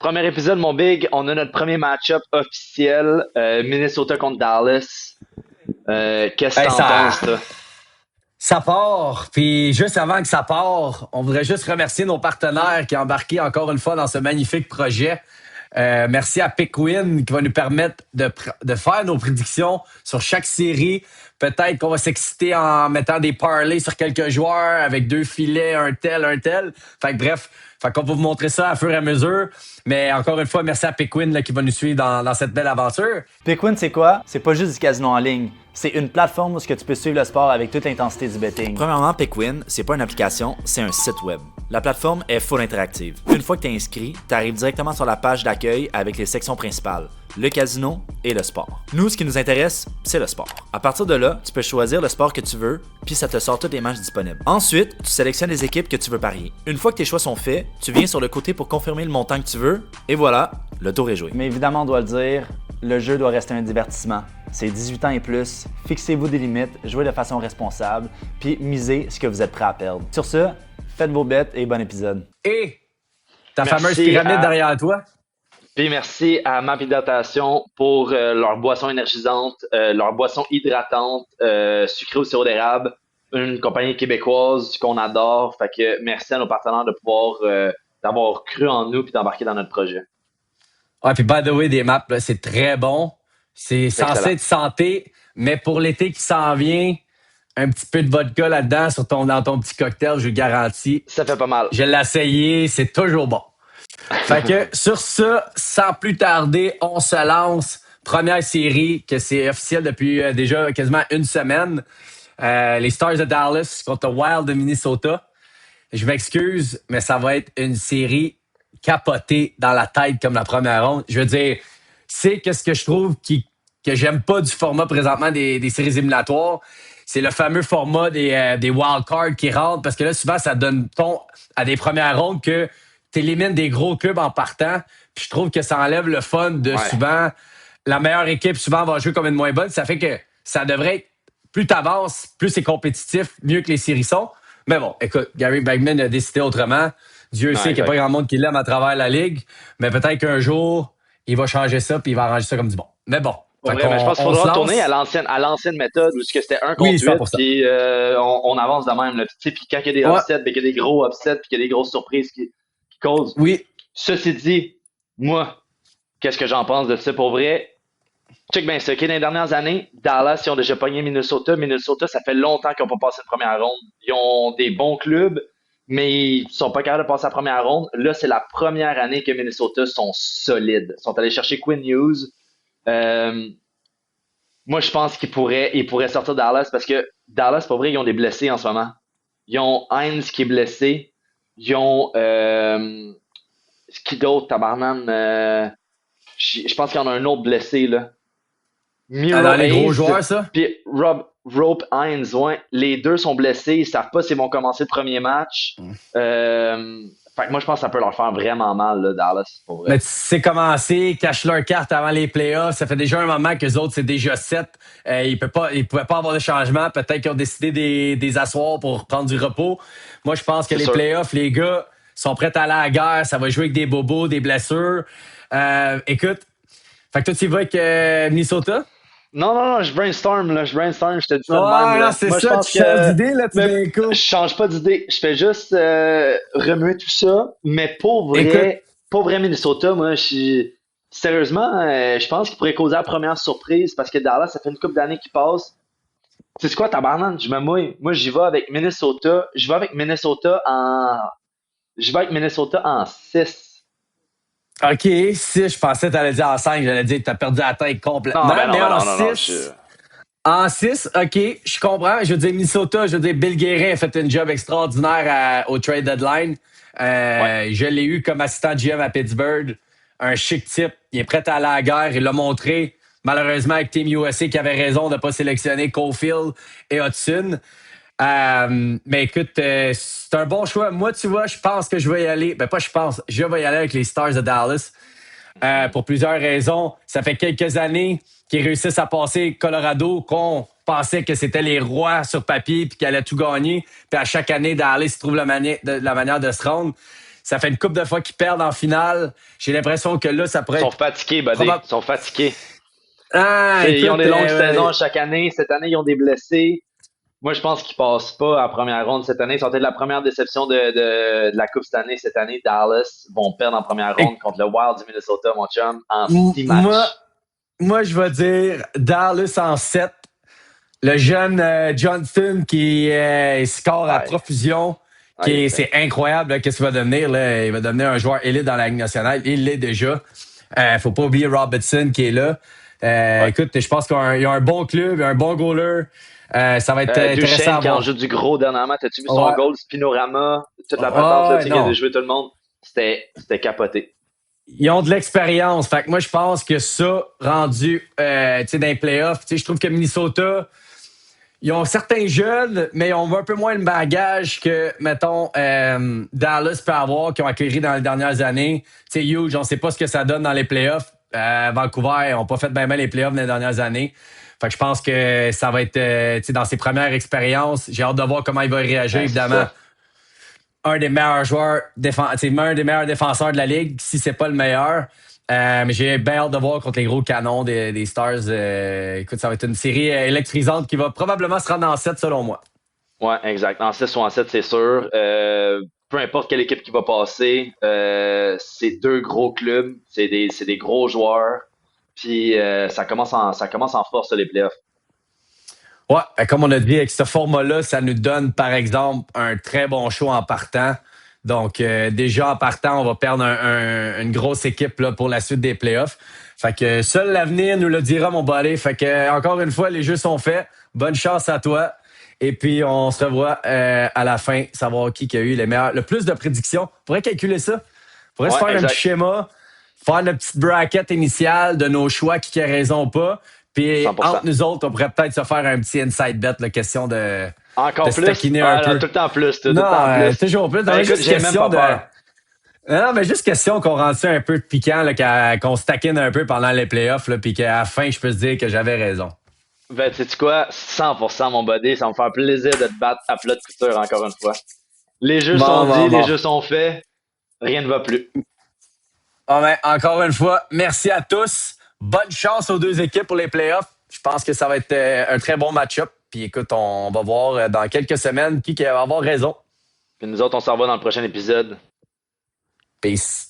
Premier épisode, mon big, on a notre premier match-up officiel, Minnesota contre Dallas. Qu'est-ce que Hey, t'en penses, toi? ça part. Puis juste avant que ça part, on voudrait juste remercier nos partenaires qui ont embarqué encore une fois dans ce magnifique projet. Merci à Pickwin qui va nous permettre de faire nos prédictions sur chaque série. Peut-être qu'on va s'exciter en mettant des parlays sur quelques joueurs avec deux filets, un tel, un tel. Fait que bref, fait qu'on va vous montrer ça à fur et à mesure. Mais encore une fois, merci à Pickwin là, qui va nous suivre dans cette belle aventure. Pickwin, c'est quoi? C'est pas juste du casino en ligne. C'est une plateforme où tu peux suivre le sport avec toute l'intensité du betting. Premièrement, Pickwin, c'est pas une application, c'est un site web. La plateforme est full interactive. Une fois que tu es inscrit, tu arrives directement sur la page d'accueil avec les sections principales, le casino et le sport. Nous, ce qui nous intéresse, c'est le sport. À partir de là, tu peux choisir le sport que tu veux, puis ça te sort toutes les matchs disponibles. Ensuite, tu sélectionnes les équipes que tu veux parier. Une fois que tes choix sont faits, tu viens sur le côté pour confirmer le montant que tu veux, et voilà, le tour est joué. Mais évidemment, on doit le dire, le jeu doit rester un divertissement. C'est 18 ans et plus, fixez-vous des limites, jouez de façon responsable, puis misez ce que vous êtes prêt à perdre. Sur ce, faites vos bêtes et bon épisode. Et ta Merci fameuse pyramide derrière toi. Puis merci à Map Hydratation pour leur boisson énergisante, leur boisson hydratante, sucrée au sirop d'érable, une compagnie québécoise qu'on adore. Fait que merci à nos partenaires de pouvoir d'avoir cru en nous puis d'embarquer dans notre projet. Ouais, puis by the way, des maps, là, c'est très bon. C'est censé excellent. être santé, mais pour l'été qui s'en vient, un petit peu de vodka là-dedans dans ton petit cocktail, je le garantis. Ça fait pas mal. Je l'ai essayé, c'est toujours bon. Fait que sur ça, sans plus tarder, on se lance. Première série, que c'est officiel depuis déjà quasiment une semaine. Les Stars de Dallas contre le Wild de Minnesota. Je m'excuse, mais ça va être une série capotée dans la tête comme la première ronde. Je veux dire, c'est qu'est-ce que je trouve que j'aime pas du format présentement des séries éliminatoires. C'est le fameux format des wild cards qui rentrent parce que là, souvent, ça donne ton à des premières rondes que tu élimines des gros clubs en partant. Puis je trouve que ça enlève le fun de souvent la meilleure équipe souvent va jouer comme une moins bonne. Ça fait que ça devrait être plus t'avances, plus c'est compétitif, mieux que les séries sont. Mais bon, écoute, Gary Bettman a décidé autrement. Dieu sait qu'il n'y a pas grand monde qui l'aime à travers la ligue. Mais peut-être qu'un jour, il va changer ça puis il va arranger ça comme du bon. Mais bon. Ouais, mais je pense qu'il faudra retourner à l'ancienne méthode où c'était 1 contre 8 puis on avance de même. Puis quand il y a des upsets, ben, qu'il y a des gros upsets puis qu'il y a des grosses surprises qui causent. Oui. Ceci dit, moi, qu'est-ce que j'en pense de ça pour vrai? Check bien ça. Dans les dernières années, Dallas, ils ont déjà pogné Minnesota. Minnesota, ça fait longtemps qu'ils n'ont pas passé la première ronde. Ils ont des bons clubs, mais ils sont pas capables de passer la première ronde. Là, c'est la première année que Minnesota sont solides. Ils sont allés chercher Quinn Hughes. Moi, je pense qu'ils pourraient sortir Dallas parce que Dallas, pour vrai, ils ont des blessés en ce moment. Ils ont Hines qui est blessé. Ils ont qui d'autre, tabarnan? Je pense qu'il y en a un autre blessé, là. Miro dans les gros joueurs, ça? Puis Rope Hines, ouais. Les deux sont blessés. Ils savent pas s'ils vont commencer le premier match. Fait que moi, je pense que ça peut leur faire vraiment mal, là, Dallas, pour vrai. Mais c'est commencé, cache leur carte avant les playoffs. Ça fait déjà un moment que les autres, c'est déjà 7. Ils pouvaient pas avoir de changement. Peut-être qu'ils ont décidé des asseoir pour prendre du repos. Moi, je pense que les playoffs, les gars sont prêts à aller à la guerre. Ça va jouer avec des bobos, des blessures. Écoute, fait que toi, tu y vas avec Minnesota? Non, je brainstorm, je te dis ça de même. Là. C'est moi, ça, tu changes d'idée, là, je change pas d'idée. Je fais juste remuer tout ça. Mais pour vrai Minnesota, moi, sérieusement, je pense qu'il pourrait causer la première surprise parce que Dallas, ça fait une couple d'années qu'il passe. Tu sais quoi, tabarnak, je me mouille. Moi, j'y vais avec Minnesota. Je vais avec Minnesota en 6. OK, 6, je pensais que tu allais dire en 5. J'allais dire que tu as perdu la tête complètement. En 6, OK, je comprends. Je veux dire, Minnesota, Bill Guérin a fait un job extraordinaire au trade deadline. Je l'ai eu comme assistant GM à Pittsburgh. Un chic type. Il est prêt à aller à la guerre. Il l'a montré, malheureusement, avec Team USA qui avait raison de ne pas sélectionner Caulfield et Hudson. Mais écoute, c'est un bon choix. Moi, tu vois, je pense que je vais y aller. Je vais y aller avec les Stars de Dallas. Pour plusieurs raisons. Ça fait quelques années qu'ils réussissent à passer Colorado, qu'on pensait que c'était les rois sur papier puis qu'ils allaient tout gagner. Puis à chaque année, Dallas trouve la manière de se rendre. Ça fait une couple de fois qu'ils perdent en finale. J'ai l'impression que là, ça pourrait Ils sont être... fatigués, buddy. Ils sont fatigués. Ah, Ils ont écoute, des longues saisons chaque année. Cette année, ils ont des blessés. Moi, je pense qu'ils passent pas à première ronde cette année. Ils sont peut-être la première déception de la Coupe cette année. Cette année, Dallas vont perdre en première ronde contre le Wild du Minnesota, mon chum, en 6 matchs. Moi, je vais dire Dallas en 7. Le jeune Johnston qui score à profusion. C'est incroyable là, qu'est-ce qu'il va devenir. Là. Il va devenir un joueur élite dans la Ligue nationale. Il l'est déjà. Faut pas oublier Robertson qui est là. Écoute, je pense qu'il y a un bon club, un bon goaler. Ça va être intéressant Duchesne à qui en voir. joue du gros dernièrement. T'as-tu vu son goal, Spinorama, toute la patente là, qui a joué tout le monde? C'était capoté. Ils ont de l'expérience. Fait que moi, je pense que ça, rendu dans les playoffs, je trouve que Minnesota, ils ont certains jeunes, mais ils ont un peu moins de bagage que, mettons, Dallas peut avoir, qui ont acquéri dans les dernières années. Tu sais, Hughes, on ne sait pas ce que ça donne dans les playoffs. Vancouver n'ont pas fait bien les playoffs dans les dernières années. Fait que je pense que ça va être dans ses premières expériences. J'ai hâte de voir comment il va réagir, évidemment. Un des meilleurs joueurs, un des meilleurs défenseurs de la Ligue, si c'est pas le meilleur. Mais j'ai bien hâte de voir contre les gros canons des Stars. Écoute, ça va être une série électrisante qui va probablement se rendre en 7, selon moi. Ouais, exact. En 6 ou en 7, c'est sûr. Peu importe quelle équipe qui va passer, c'est deux gros clubs, c'est des gros joueurs. Puis ça commence en force, les playoffs. Ouais, comme on a dit, avec ce format-là, ça nous donne, par exemple, un très bon show en partant. Donc, déjà en partant, on va perdre une grosse équipe là, pour la suite des playoffs. Fait que seul l'avenir nous le dira, mon balai. Fait que, encore une fois, les jeux sont faits. Bonne chance à toi. Et puis, on se revoit à la fin, savoir qui a eu le plus de prédictions. On pourrait calculer ça. On pourrait se faire un petit schéma, faire notre petite bracket initiale de nos choix, qui a raison ou pas. Puis 100%. Entre nous autres, on pourrait peut-être se faire un petit inside bet, la question de... Encore de plus? Un peu. Tout le temps plus. Toujours plus. Écoute, j'ai même pas peur. Non, mais juste question qu'on rende ça un peu piquant, là, qu'on se taquine un peu pendant les playoffs, là, puis qu'à la fin, je peux se dire que j'avais raison. Ben, sais-tu quoi? 100% mon buddy, ça va me faire plaisir de te battre à plat de couture encore une fois. Les jeux sont dits, les jeux sont faits, rien ne va plus. Encore une fois, merci à tous. Bonne chance aux deux équipes pour les playoffs. Je pense que ça va être un très bon match-up. Puis écoute, on va voir dans quelques semaines qui va avoir raison. Puis nous autres, on s'en va dans le prochain épisode. Peace.